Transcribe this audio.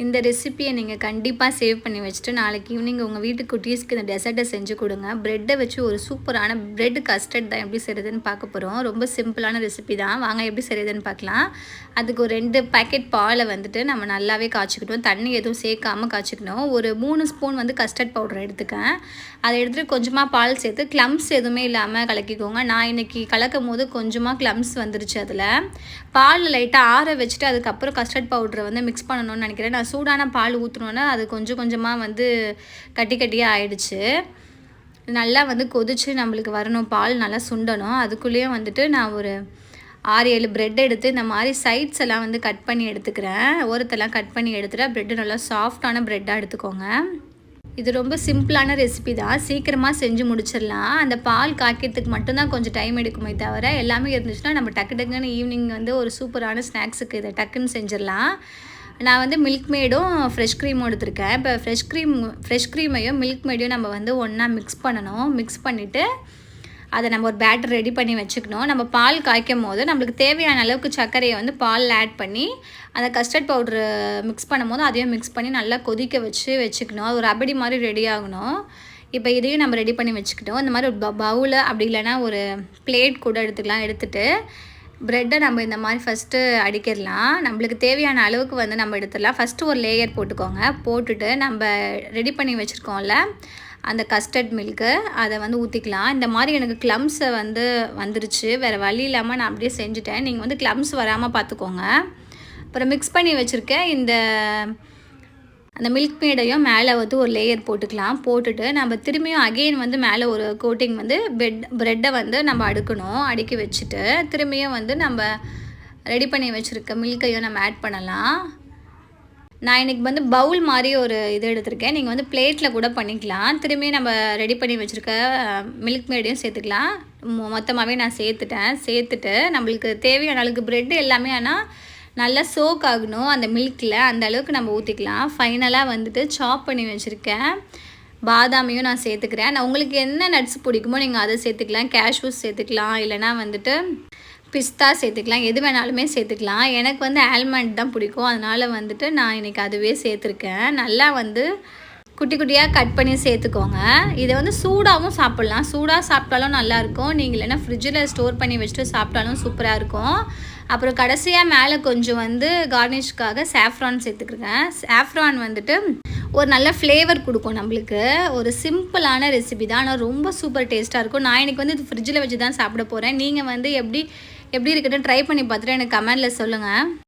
இந்த ரெசிபியை நீங்கள் கண்டிப்பாக சேவ் பண்ணி வச்சுட்டு நாளைக்கு ஈவினிங் உங்கள் வீட்டு குட்டீஸ்க்கு இந்த டெசர்ட்டை செஞ்சு கொடுங்க. ப்ரெட்டை வச்சு ஒரு சூப்பரான ப்ரெட் கஸ்டர்ட் தான் எப்படி செய்கிறதுன்னு பார்க்க போகிறோம். ரொம்ப சிம்பிளான ரெசிபி தான். வாங்க எப்படி செய்கிறதுன்னு பார்க்கலாம். அதுக்கு ஒரு 2 பேக்கெட் பாலை வந்துட்டு நம்ம நல்லாவே காய்ச்சிக்கிட்டோம். தண்ணி எதுவும் சேர்க்காமல் காய்ச்சிக்கணும். ஒரு 3 ஸ்பூன் வந்து கஸ்டர்ட் பவுடர் எடுத்துக்கேன். அதை எடுத்துகிட்டு கொஞ்சமாக பால் சேர்த்து க்ளம்ஸ் எதுவுமே இல்லாமல் கலக்கிக்கோங்க. நான் இன்றைக்கி கலக்கும் போது கொஞ்சமாக க்ளம்ஸ் வந்துருச்சு. அதில் பால் லைட்டாக ஆற வச்சுட்டு அதுக்கப்புறம் கஸ்டர்ட் பவுடரை வந்து மிக்ஸ் பண்ணணும்னு நினைக்கிறேன். நான் சூடான பால் ஊற்றினோன்னா அது கொஞ்சம் கொஞ்சமாக வந்து கட்டி கட்டியாக ஆயிடுச்சு. நல்லா வந்து கொதித்து நம்மளுக்கு வரணும், பால் நல்லா சுண்டணும். அதுக்குள்ளேயே வந்துட்டு நான் ஒரு 6-7 ப்ரெட் எடுத்து இந்த மாதிரி சைட்ஸ் எல்லாம் வந்து கட் பண்ணி எடுத்துக்கிறேன். ஓரத்தெல்லாம் கட் பண்ணி எடுத்துகிட்டு ப்ரெட்டு நல்லா சாஃப்டான ப்ரெட்டாக எடுத்துக்கோங்க. இது ரொம்ப சிம்பிளான ரெசிபி தான். சீக்கிரமாக செஞ்சு முடிச்சிடலாம். அந்த பால் காய்க்கிறதுக்கு மட்டும்தான் கொஞ்சம் டைம் எடுக்குமே தவிர எல்லாமே இருந்துச்சுன்னா நம்ம டக்குன்னு ஈவினிங் வந்து ஒரு சூப்பரான ஸ்நாக்ஸுக்கு இதை டக்குன்னு செஞ்சிடலாம். நான் வந்து மில்க் மேடும் ஃப்ரெஷ் க்ரீமும் எடுத்திருக்கேன். இப்போ ஃப்ரெஷ் க்ரீமையும் மில்க் மேடையும் நம்ம வந்து ஒன்றா மிக்ஸ் பண்ணணும். மிக்ஸ் பண்ணிவிட்டு அதை நம்ம ஒரு பேட்டர் ரெடி பண்ணி வச்சுக்கணும். நம்ம பால் காய்க்கும் போது நம்மளுக்கு தேவையான அளவுக்கு சர்க்கரையை வந்து பாலில் ஆட் பண்ணி அந்த கஸ்டர்ட் பவுட்ரு மிக்ஸ் பண்ணும்போது அதையும் மிக்ஸ் பண்ணி நல்லா கொதிக்க வச்சுக்கணும். அது ஒரு ரபடி மாதிரி ரெடி ஆகணும். இப்போ இதையும் நம்ம ரெடி பண்ணி வச்சுக்கிட்டோம். இந்த மாதிரி ஒரு பவுலு அப்படி இல்லைன்னா ஒரு பிளேட் கூட எடுத்துக்கலாம். எடுத்துகிட்டு ப்ரெட்டை நம்ம இந்த மாதிரி ஃபஸ்ட்டு அடிக்கிடலாம். நம்மளுக்கு தேவையான அளவுக்கு வந்து நம்ம எடுத்துடலாம். ஃபஸ்ட்டு ஒரு லேயர் போட்டுக்கோங்க. போட்டுட்டு நம்ம ரெடி பண்ணி வச்சுருக்கோம்ல அந்த கஸ்டர்ட் மில்க்கு அதை வந்து ஊற்றிக்கலாம். இந்த மாதிரி எனக்கு க்ளம்ஸை வந்து வந்துருச்சு. வேறு வழி இல்லாமல் நான் அப்படியே செஞ்சுட்டேன். நீங்கள் வந்து க்ளம்ஸ் வராமல் பார்த்துக்கோங்க. அப்புறம் மிக்ஸ் பண்ணி வச்சுருக்கேன் அந்த மில்க் மேடையும் மேலே வந்து ஒரு லேயர் போட்டுக்கலாம். போட்டுட்டு நம்ம திரும்பியும் அகெயின் வந்து மேலே ஒரு கோட்டிங் வந்து ப்ரெட்டை வந்து நம்ம அடுக்கி வச்சுட்டு திரும்பியும் வந்து நம்ம ரெடி பண்ணி வச்சுருக்க மில்கையும் நம்ம ஆட் பண்ணலாம். நான் இன்றைக்கி வந்து பவுல் மாதிரி ஒரு இது எடுத்திருக்கேன். நீங்கள் வந்து பிளேட்டில் கூட பண்ணிக்கலாம். திரும்பி நம்ம ரெடி பண்ணி வச்சுருக்க மில்க் மேடையும் சேர்த்துக்கலாம். மொத்தமாகவே நான் சேர்த்துட்டு நம்மளுக்கு தேவையான அளவுக்கு ப்ரெட்டு எல்லாமே ஆனால் நல்லா சோக் ஆகணும் அந்த மில்கில், அந்த அளவுக்கு நம்ம ஊற்றிக்கலாம். ஃபைனலாக வந்துட்டு சாப் பண்ணி வச்சுருக்கேன் பாதாமையும் நான் சேர்த்துக்கிறேன். நான் உங்களுக்கு என்ன நட்ஸ் பிடிக்குமோ நீங்கள் அதை சேர்த்துக்கலாம். கேஷ்யூஸ் சேர்த்துக்கலாம், இல்லைனா வந்துட்டு பிஸ்தா சேர்த்துக்கலாம். எது வேணாலுமே சேர்த்துக்கலாம். எனக்கு வந்து ஆல்மண்ட் தான் பிடிக்கும். அதனால் வந்துட்டு நான் இன்றைக்கி அதுவே சேர்த்துருக்கேன். நல்லா வந்து குட்டி குட்டியாக கட் பண்ணி சேர்த்துக்கோங்க. இதை வந்து சூடாகவும் சாப்பிட்லாம். சூடாக சாப்பிட்டாலும் நல்லாயிருக்கும். நீங்கள் இல்லைன்னா ஃப்ரிட்ஜில் ஸ்டோர் பண்ணி வச்சுட்டு சாப்பிட்டாலும் சூப்பராக இருக்கும். அப்புறம் கடைசியாக மேலே கொஞ்சம் வந்து கார்னிஷ்காக சாஃப்ரான் சேர்த்துக்கிறேன். சாஃப்ரான் வந்துட்டு ஒரு நல்ல ஃப்ளேவர் கொடுக்கும் நம்மளுக்கு. ஒரு சிம்பிளான ரெசிபி தான், ஆனால் ரொம்ப சூப்பர் டேஸ்ட்டாக இருக்கும். நான் இன்றைக்கி வந்து இது ஃப்ரிட்ஜில் வச்சு தான் சாப்பிட போகிறேன். நீங்கள் வந்து எப்படி இருக்குன்னு ட்ரை பண்ணி பார்த்துட்டு எனக்கு கமெண்டில் சொல்லுங்கள்.